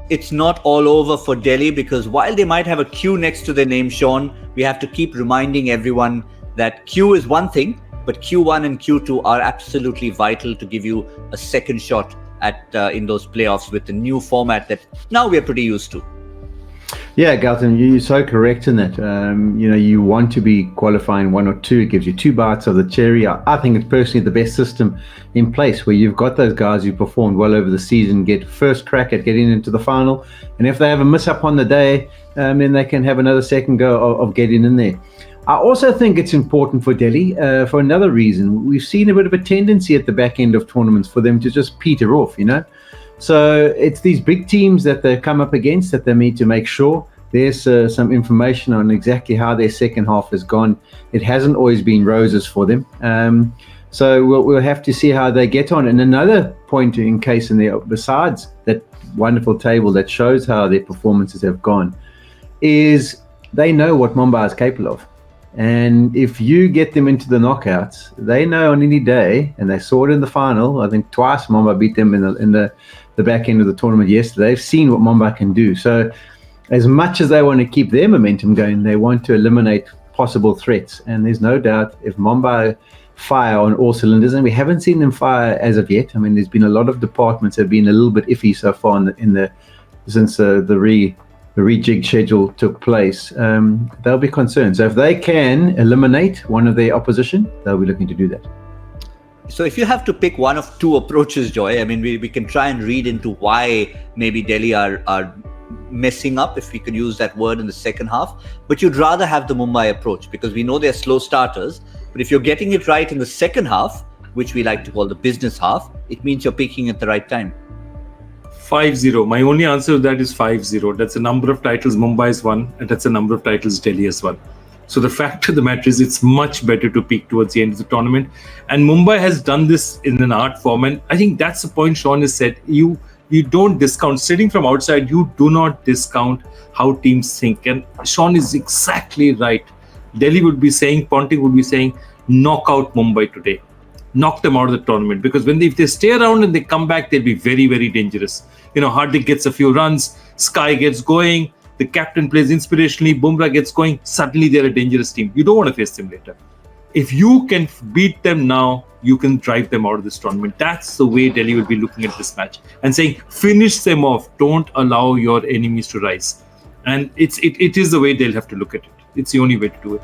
it's not all over for Delhi, because while they might have a Q next to their name, Shaun, we have to keep reminding everyone that Q is one thing, but Q1 and Q2 are absolutely vital to give you a second shot at in those playoffs with the new format that now we're pretty used to. Yeah, Gautam, you're so correct in that. You want to be qualifying 1 or 2. It gives you 2 bites of the cherry. I think it's personally the best system in place, where you've got those guys who performed well over the season get first crack at getting into the final. And if they have a miss up on the day, then they can have another second go of getting in there. I also think it's important for Delhi for another reason. We've seen a bit of a tendency at the back end of tournaments for them to just peter off, So it's these big teams that they come up against that they need to make sure there's some information on exactly how their second half has gone. It hasn't always been roses for them. So we'll have to see how they get on. And another point in case in there, besides that wonderful table that shows how their performances have gone, is they know what Mumbai is capable of. And if you get them into the knockouts, they know on any day, and they saw it in the final. I think twice Mumbai beat them in the back end of the tournament yesterday. They've seen what Mumbai can do. So as much as they want to keep their momentum going, they want to eliminate possible threats. And there's no doubt if Mumbai fire on all cylinders, and we haven't seen them fire as of yet. I mean, there's been a lot of departments that have been a little bit iffy so far since the rejig schedule took place. They'll be concerned. So if they can eliminate one of their opposition, they'll be looking to do that. So if you have to pick one of 2 approaches, Joy, I mean, we can try and read into why maybe Delhi are messing up, if we could use that word, in the second half. But you'd rather have the Mumbai approach, because we know they're slow starters. But if you're getting it right in the second half, which we like to call the business half, it means you're peaking at the right time. 5-0. My only answer to that is 5-0. That's the number of titles Mumbai has won, and that's the number of titles Delhi has won. So the fact of the matter is, it's much better to peak towards the end of the tournament. And Mumbai has done this in an art form. And I think that's the point Shaun has said. You don't discount. Sitting from outside, you do not discount how teams think. And Shaun is exactly right. Delhi would be saying, Ponting would be saying, knock out Mumbai today. Knock them out of the tournament. Because if they stay around and they come back, they'll be very, very dangerous. Hardik gets a few runs, Sky gets going, the captain plays inspirationally, Bumrah gets going, suddenly they're a dangerous team. You don't want to face them later. If you can beat them now, you can drive them out of this tournament. That's the way Delhi will be looking at this match and saying, finish them off. Don't allow your enemies to rise. And it is the way they'll have to look at it. It's the only way to do it.